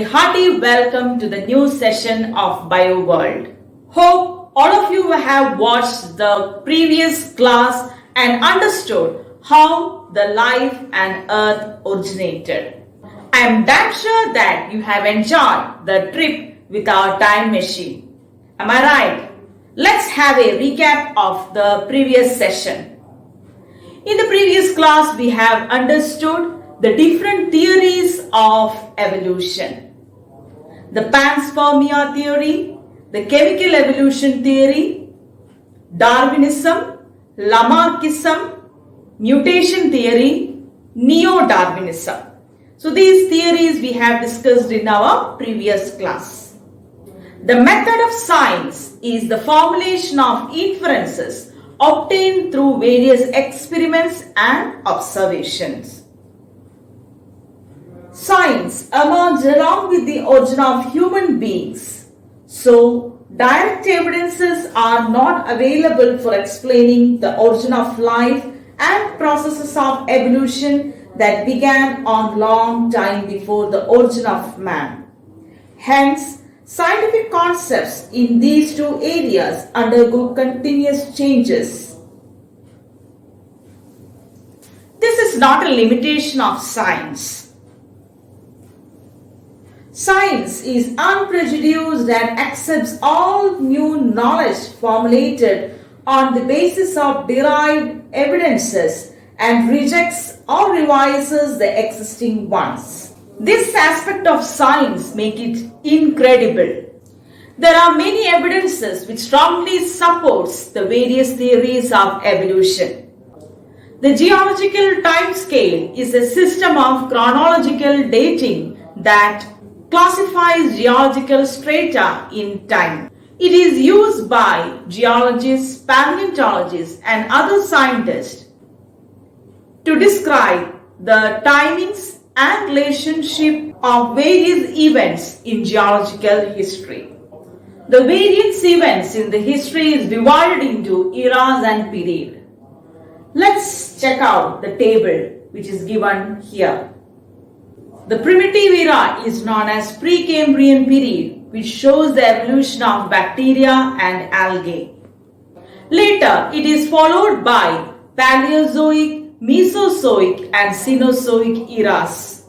A hearty welcome to the new session of Bio World. Hope all of you have watched the previous class and understood how the life and earth originated. I am damn sure that you have enjoyed the trip with our time machine. Am I right? Let's have a recap of the previous session. In the previous class, we have understood the different theories of evolution. The panspermia theory, the chemical evolution theory, Darwinism, Lamarckism, mutation theory, neo-Darwinism. So these theories we have discussed in our previous class. The method of science is the formulation of inferences obtained through various experiments and observations. Science emerged along with the origin of human beings. So, direct evidences are not available for explaining the origin of life and processes of evolution that began on long time before the origin of man. Hence, scientific concepts in these two areas undergo continuous changes. This is not a limitation of science. Science is unprejudiced and accepts all new knowledge formulated on the basis of derived evidences and rejects or revises the existing ones. This aspect of science makes it incredible. There are many evidences which strongly supports the various theories of evolution. The geological time scale is a system of chronological dating that classifies geological strata in time. It is used by geologists, paleontologists, and other scientists to describe the timings and relationship of various events in geological history. The various events in the history is divided into eras and period. Let's check out the table which is given here. The primitive era is known as Precambrian period, which shows the evolution of bacteria and algae. Later, it is followed by Paleozoic, Mesozoic and Cenozoic eras.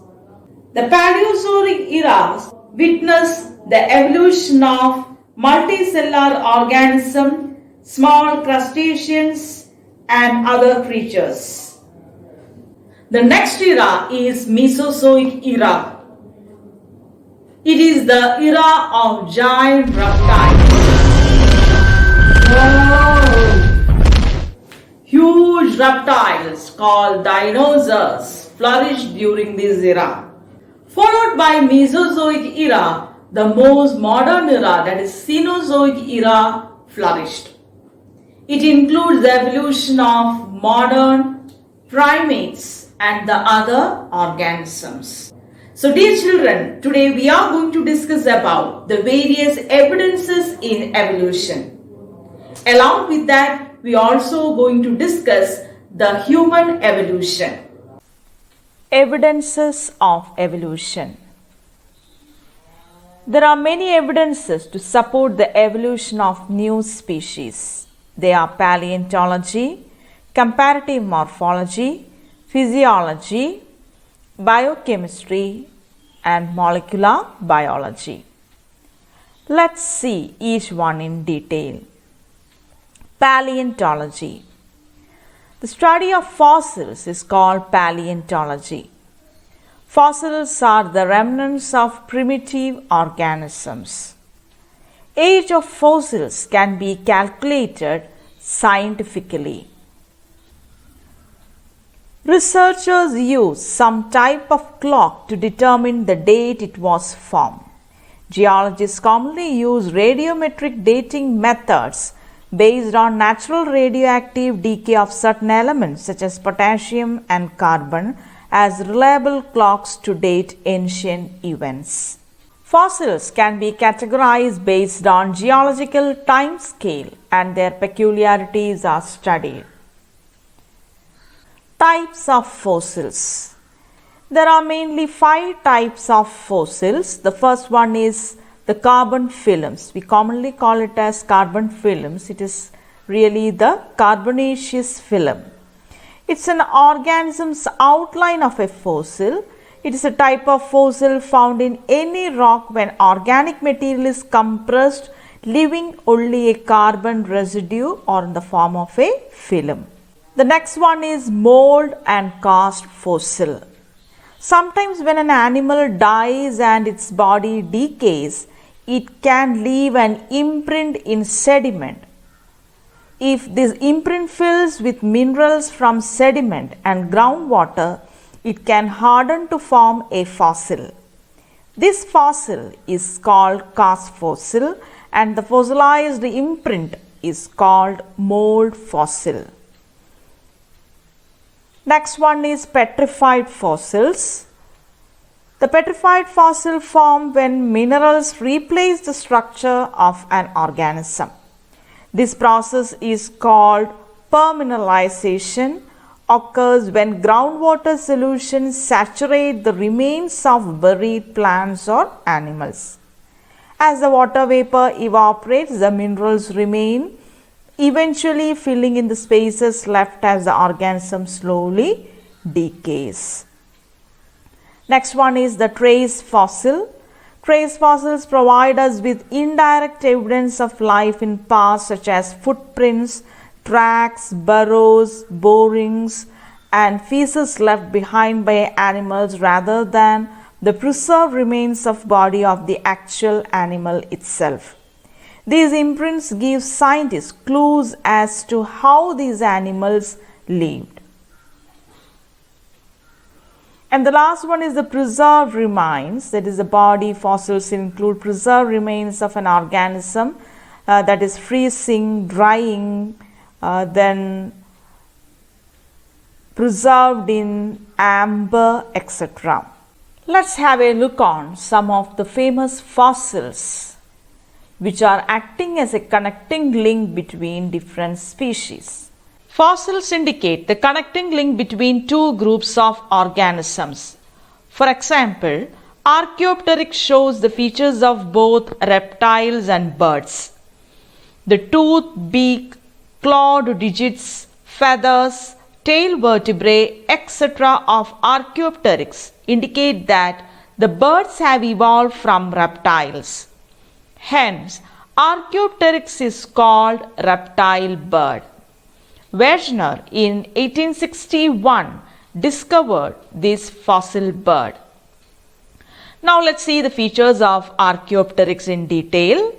The Paleozoic eras witness the evolution of multicellular organisms, small crustaceans and other creatures. The next era is Mesozoic era. It is the era of giant reptiles. Whoa. Huge reptiles called dinosaurs flourished during this era. Followed by Mesozoic era, the most modern era, that is Cenozoic era, flourished. It includes the evolution of modern primates and the other organisms. So dear children, today we are going to discuss about the various evidences in evolution. Along with that, we are also going to discuss the human evolution. Evidences of evolution. There are many evidences to support the evolution of new species. They are paleontology, comparative morphology, physiology, biochemistry, and molecular biology. Let's see each one in detail. Paleontology. The study of fossils is called paleontology. Fossils are the remnants of primitive organisms. Age of fossils can be calculated scientifically. Researchers use some type of clock to determine the date it was formed. Geologists commonly use radiometric dating methods based on natural radioactive decay of certain elements such as potassium and carbon as reliable clocks to date ancient events. Fossils can be categorized based on geological time scale and their peculiarities are studied. Types of fossils. There are mainly 5 types of fossils. The first one is the carbon films. We commonly call it as carbon films. It is really the carbonaceous film. It's an organism's outline of a fossil. It is a type of fossil found in any rock when organic material is compressed, leaving only a carbon residue or in the form of a film. The next one is mold and cast fossil. Sometimes when an animal dies and its body decays, it can leave an imprint in sediment. If this imprint fills with minerals from sediment and groundwater, it can harden to form a fossil. This fossil is called cast fossil and the fossilized imprint is called mold fossil. Next one is petrified fossils. The petrified fossil form when minerals replace the structure of an organism. This process is called permineralization, occurs when groundwater solutions saturate the remains of buried plants or animals. As the water vapor evaporates, the minerals remain, eventually filling in the spaces left as the organism slowly decays. Next one is the trace fossil. Trace fossils provide us with indirect evidence of life in past such as footprints, tracks, burrows, borings and feces left behind by animals rather than the preserved remains of body of the actual animal itself. These imprints give scientists clues as to how these animals lived. And the last one is the preserved remains. That is, the body fossils include preserved remains of an organism, that is freezing, drying, then preserved in amber, etc. Let's have a look on some of the famous fossils which are acting as a connecting link between different species. Fossils indicate the connecting link between two groups of organisms. For example, Archaeopteryx shows the features of both reptiles and birds. The tooth, beak, clawed digits, feathers, tail vertebrae, etc. of Archaeopteryx indicate that the birds have evolved from reptiles. Hence, Archaeopteryx is called reptile bird. Wegener in 1861 discovered this fossil bird. Now let's see the features of Archaeopteryx in detail.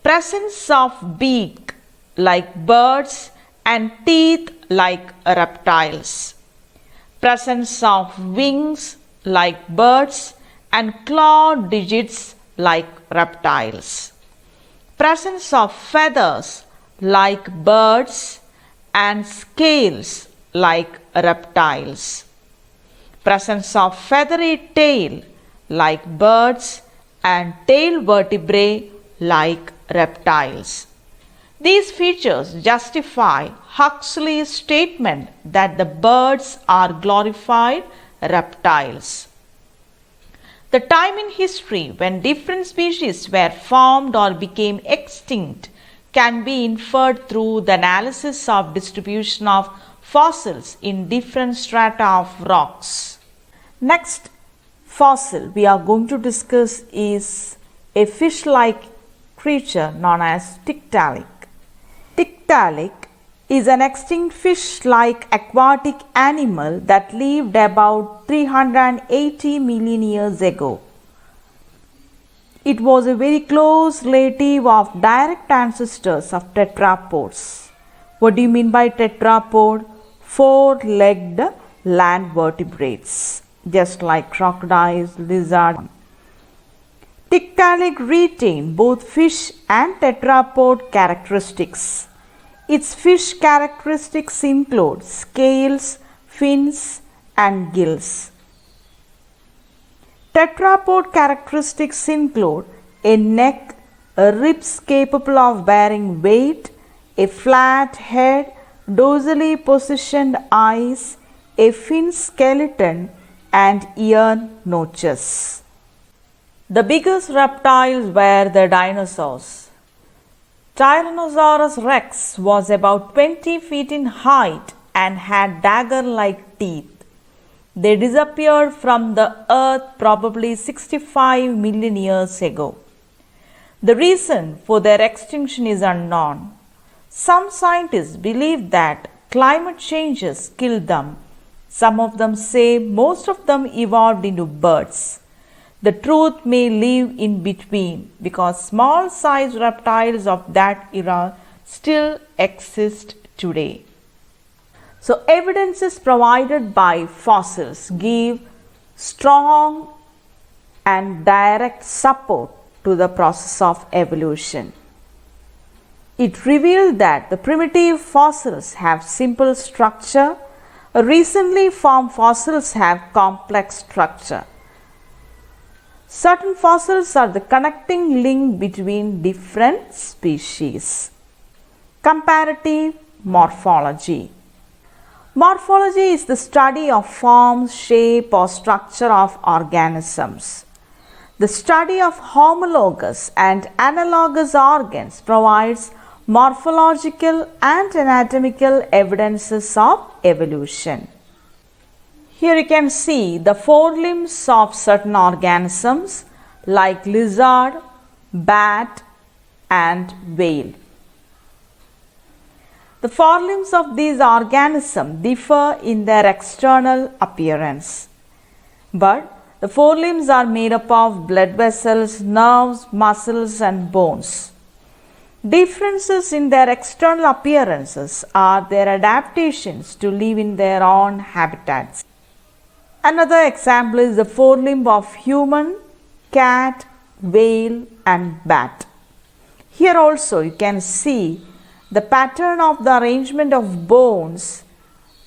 Presence of beak like birds and teeth like reptiles. Presence of wings like birds and clawed digits like reptiles. Presence of feathers like birds and scales like reptiles. Presence of feathery tail like birds and tail vertebrae like reptiles. These features justify Huxley's statement that the birds are glorified reptiles. The time in history when different species were formed or became extinct can be inferred through the analysis of distribution of fossils in different strata of rocks. Next fossil we are going to discuss is a fish-like creature known as Tiktaalik. Tiktaalik is an extinct fish-like aquatic animal that lived about 380 million years ago. It was a very close relative of direct ancestors of tetrapods. What do you mean by tetrapod? Four-legged land vertebrates, just like crocodiles, lizards. Tiktaalik retained both fish and tetrapod characteristics. Its fish characteristics include scales, fins, and gills. Tetrapod characteristics include a neck, ribs capable of bearing weight, a flat head, dorsally positioned eyes, a fin skeleton, and ear notches. The biggest reptiles were the dinosaurs. Tyrannosaurus rex was about 20 feet in height and had dagger-like teeth. They disappeared from the earth probably 65 million years ago. The reason for their extinction is unknown. Some scientists believe that climate changes killed them. Some of them say most of them evolved into birds. The truth may live in between because small-sized reptiles of that era still exist today. So, evidences provided by fossils give strong and direct support to the process of evolution. It revealed that the primitive fossils have simple structure. Recently formed fossils have complex structure. Certain fossils are the connecting link between different species. Comparative morphology. Morphology is the study of form, shape, or structure of organisms. The study of homologous and analogous organs provides morphological and anatomical evidences of evolution. Here you can see the forelimbs of certain organisms like lizard, bat, and whale. The forelimbs of these organisms differ in their external appearance, but the forelimbs are made up of blood vessels, nerves, muscles, and bones. Differences in their external appearances are their adaptations to live in their own habitats. Another example is the forelimb of human, cat, whale, and bat. Here also you can see the pattern of the arrangement of bones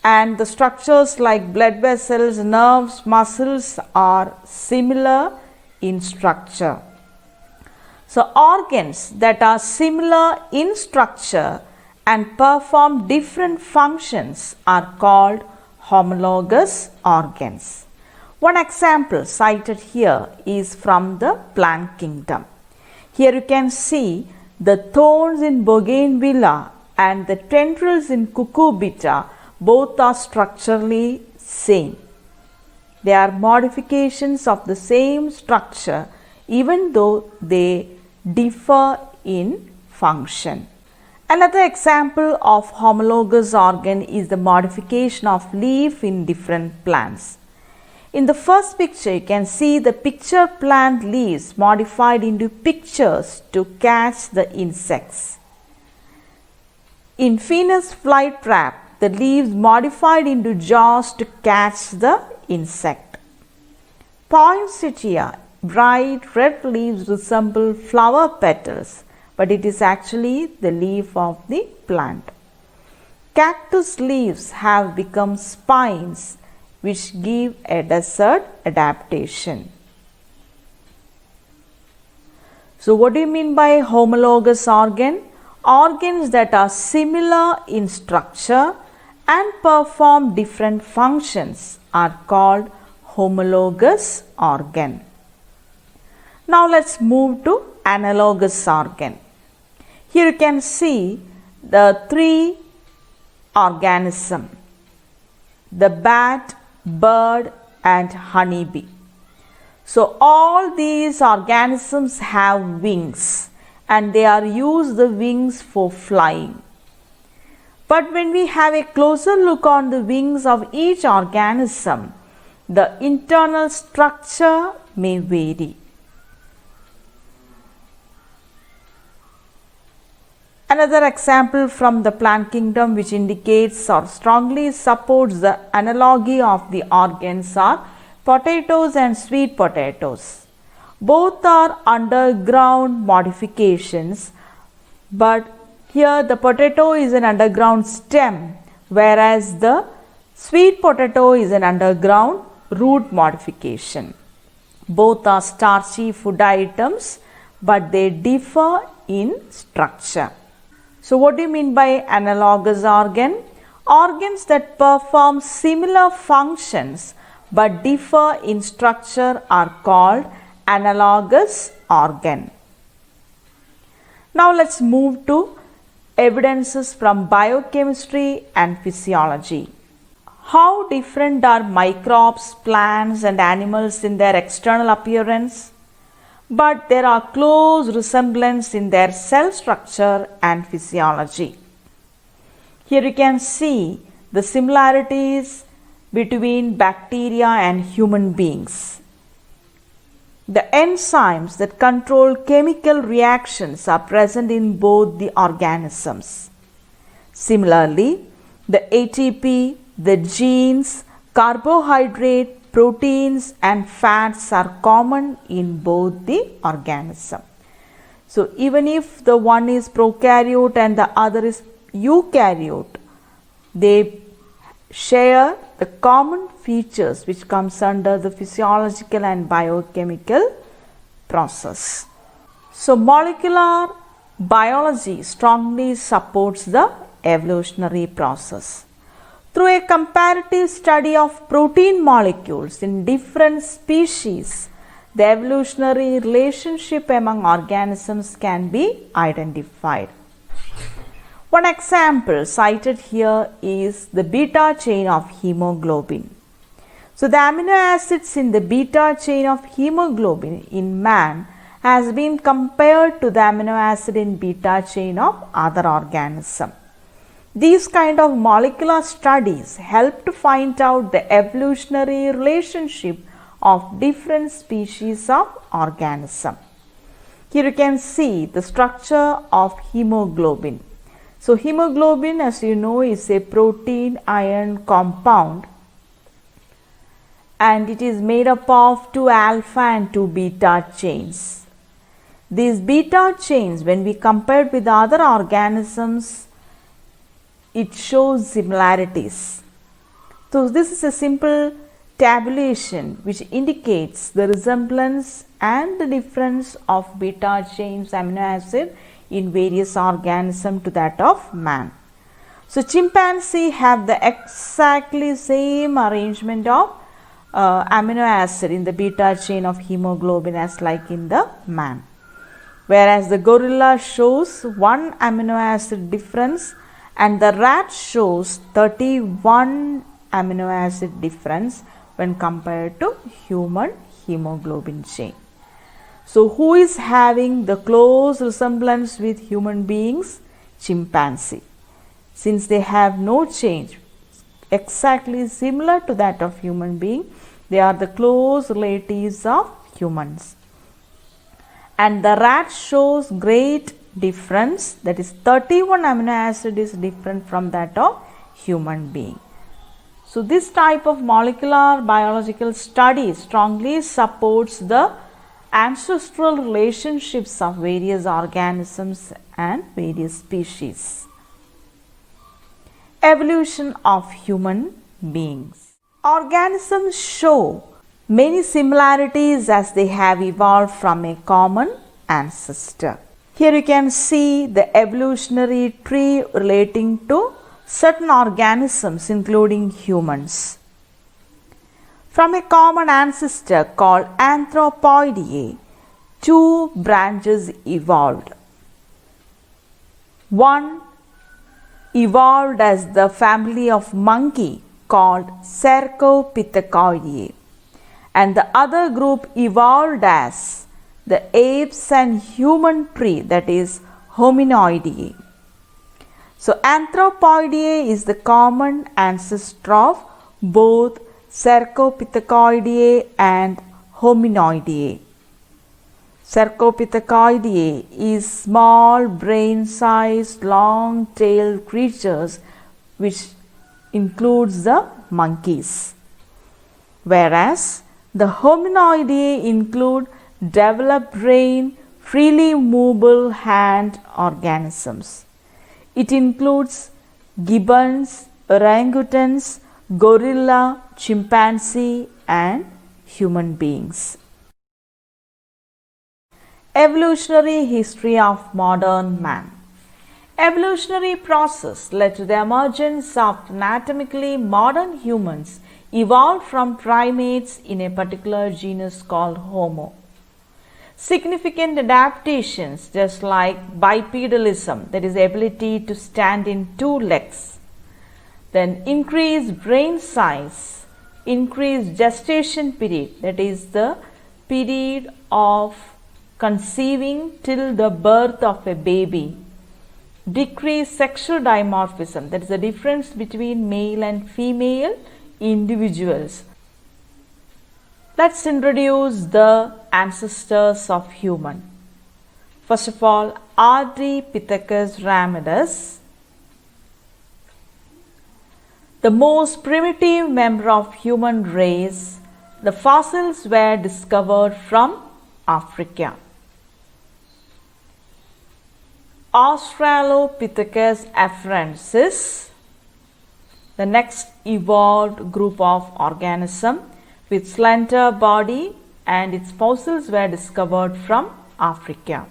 and the structures like blood vessels, nerves, muscles are similar in structure. So, organs that are similar in structure and perform different functions are called homologous organs. One example cited here is from the plant kingdom. Here you can see the thorns in bougainvillea and the tendrils in cucurbita both are structurally same. They are modifications of the same structure even though they differ in function. Another example of homologous organ is the modification of leaf in different plants. In the first picture, you can see the picture plant leaves modified into pictures to catch the insects. In Venus flytrap, the leaves modified into jaws to catch the insect. Poinsettia, bright red leaves resemble flower petals, but it is actually the leaf of the plant. Cactus leaves have become spines which give a desert adaptation. So what do you mean by homologous organ? Organs that are similar in structure and perform different functions are called homologous organ. Now let's move to analogous organ. Here you can see the three organisms, the bat, bird, and honeybee. So all these organisms have wings and they are used the wings for flying. But when we have a closer look on the wings of each organism, the internal structure may vary. Another example from the plant kingdom which indicates or strongly supports the analogy of the organs are potatoes and sweet potatoes. Both are underground modifications, but here the potato is an underground stem, whereas the sweet potato is an underground root modification. Both are starchy food items, but they differ in structure. So what do you mean by analogous organ? Organs that perform similar functions but differ in structure are called analogous organ. Now let's move to evidences from biochemistry and physiology. How different are microbes, plants and animals in their external appearance? But there are close resemblance in their cell structure and physiology. Here you can see the similarities between bacteria and human beings. The enzymes that control chemical reactions are present in both the organisms. Similarly, the ATP, the genes, carbohydrate, proteins and fats are common in both the organism. So even if the one is prokaryote and the other is eukaryote, they share the common features which comes under the physiological and biochemical process. So molecular biology strongly supports the evolutionary process. Through a comparative study of protein molecules in different species, the evolutionary relationship among organisms can be identified. One example cited here is the beta chain of hemoglobin. So the amino acids in the beta chain of hemoglobin in man has been compared to the amino acid in beta chain of other organism. These kind of molecular studies help to find out the evolutionary relationship of different species of organism. Here you can see the structure of hemoglobin. So hemoglobin, as you know, is a protein iron compound and it is made up of 2 alpha and 2 beta chains. These beta chains, when we compare with other organisms, it shows similarities. So this is a simple tabulation which indicates the resemblance and the difference of beta chains amino acid in various organisms to that of man. So chimpanzee have the exactly same arrangement of amino acid in the beta chain of hemoglobin as like in the man. Whereas the gorilla shows 1 amino acid difference and the rat shows 31 amino acid difference when compared to human hemoglobin chain. So who is having the close resemblance with human beings? Chimpanzee. Since they have no change, exactly similar to that of human being, they are the close relatives of humans. And the rat shows great difference, that is 31 amino acid is different from that of human being. So this type of molecular biological study strongly supports the ancestral relationships of various organisms and various species. Evolution of human beings. Organisms show many similarities as they have evolved from a common ancestor. Here you can see the evolutionary tree relating to certain organisms including humans. From a common ancestor called Anthropoideae, 2 branches evolved. One evolved as the family of monkey called Cercopithecodidae, and the other group evolved as the apes and human tree, that is Hominoideae. So Anthropoideae is the common ancestor of both Cercopithecodidae and Hominoideae. Cercopithecodidae is small brain-sized long-tailed creatures which includes the monkeys, whereas the Hominoideae include developed brain, freely movable hand organisms. It includes gibbons, orangutans, gorilla, chimpanzee and human beings. Evolutionary history of modern man. Evolutionary process led to the emergence of anatomically modern humans evolved from primates in a particular genus called Homo. Significant adaptations, just like bipedalism, that is, ability to stand in two legs, then increased brain size, increased gestation period, that is the period of conceiving till the birth of a baby, decreased sexual dimorphism, that is the difference between male and female individuals. Let's introduce the ancestors of human. First of all, Ardipithecus ramidus, the most primitive member of human race. The fossils were discovered from Africa. Australopithecus afarensis, the next evolved group of organism with slender body, and its fossils were discovered from Africa.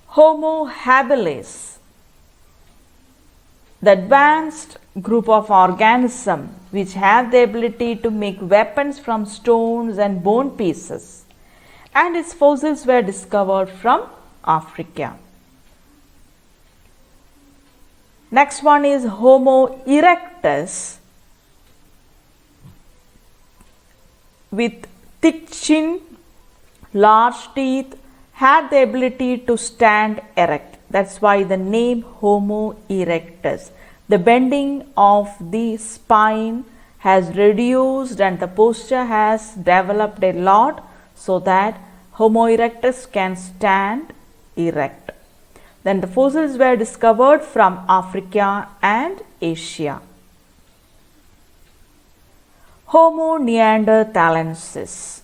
Homo habilis, the advanced group of organisms which have the ability to make weapons from stones and bone pieces, and its fossils were discovered from Africa. Next one is Homo erectus, with thick chin, large teeth, had the ability to stand erect. That's why the name Homo erectus. The bending of the spine has reduced and the posture has developed a lot so that Homo erectus can stand erect. Then the fossils were discovered from Africa and Asia. Homo neanderthalensis.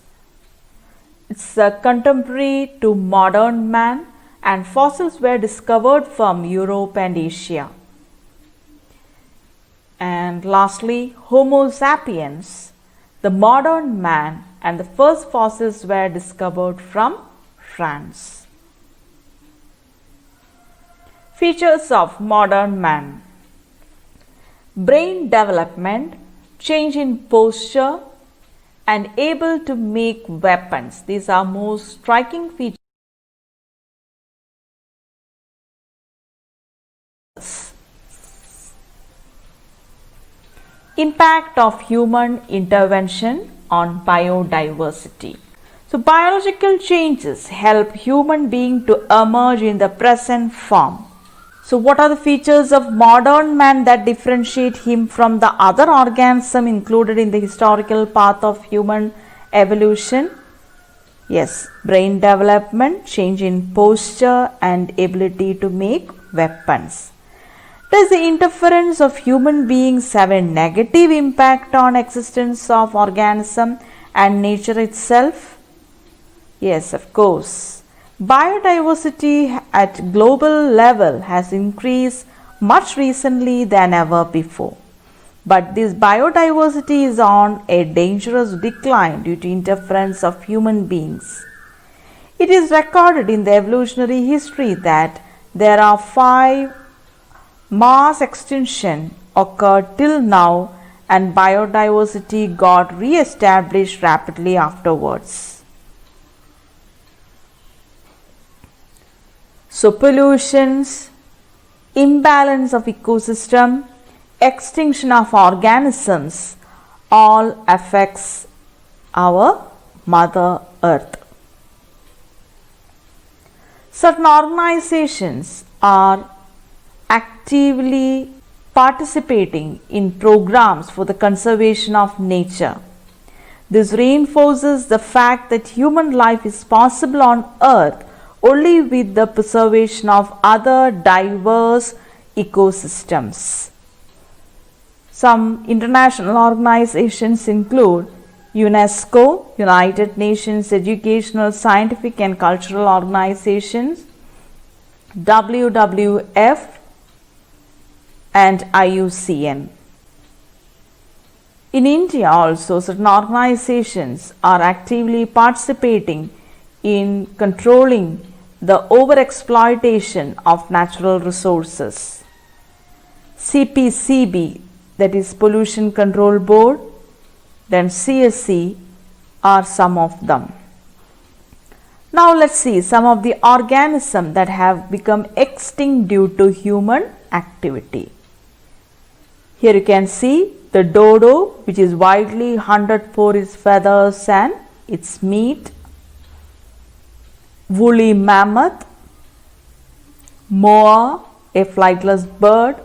It's a contemporary to modern man, and fossils were discovered from Europe and Asia. And lastly, Homo sapiens, the modern man, and the first fossils were discovered from France. Features of modern man: brain development, change in posture, and able to make weapons. These are most striking features. Impact of human intervention on biodiversity. So biological changes help human being to emerge in the present form. So what are the features of modern man that differentiate him from the other organism included in the historical path of human evolution? Yes, brain development, change in posture, and ability to make weapons. Does the interference of human beings have a negative impact on existence of organism and nature itself? Yes, of course. Biodiversity at global level has increased much recently than ever before. But this biodiversity is on a dangerous decline due to interference of human beings. It is recorded in the evolutionary history that there are 5 mass extinction occurred till now, and biodiversity got re-established rapidly afterwards. So pollutions, imbalance of ecosystem, extinction of organisms all affects our Mother Earth. Certain organizations are actively participating in programs for the conservation of nature. This reinforces the fact that human life is possible on Earth only with the preservation of other diverse ecosystems. Some international organizations include UNESCO, United Nations Educational, Scientific and Cultural Organizations, WWF, and IUCN. In India also, certain organizations are actively participating in controlling the overexploitation of natural resources. CPCB, that is Pollution Control Board, then CSC are some of them. Now let's see some of the organisms that have become extinct due to human activity. Here you can see the dodo, which is widely hunted for its feathers and its meat, woolly mammoth, moa, a flightless bird,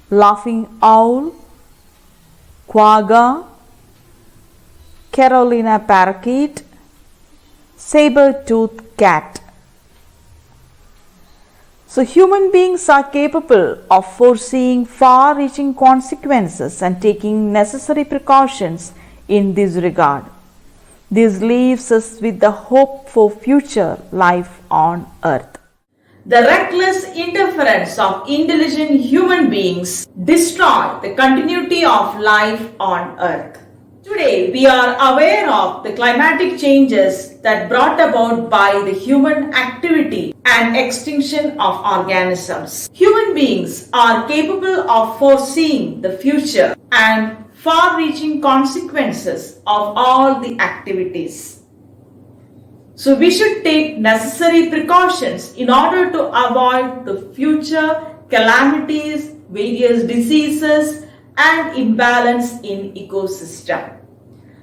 laughing owl, quagga, Carolina parakeet, saber-toothed cat. So human beings are capable of foreseeing far-reaching consequences and taking necessary precautions in this regard. This leaves us with the hope for future life on Earth. The reckless interference of intelligent human beings destroy the continuity of life on Earth. Today, we are aware of the climatic changes that brought about by the human activity and extinction of organisms. Human beings are capable of foreseeing the future and far-reaching consequences of all the activities. So we should take necessary precautions in order to avoid the future calamities, various diseases, and imbalance in ecosystem.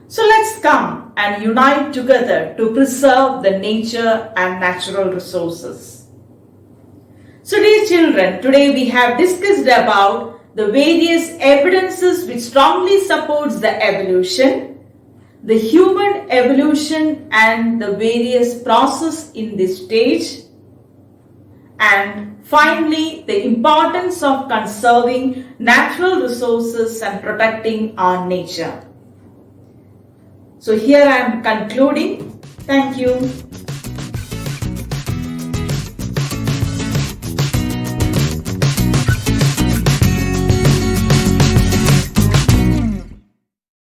So let's come and unite together to preserve the nature and natural resources. So dear children, today we have discussed about the various evidences which strongly supports the evolution, the human evolution and the various process in this stage, and finally the importance of conserving natural resources and protecting our nature. So here I am concluding. Thank you.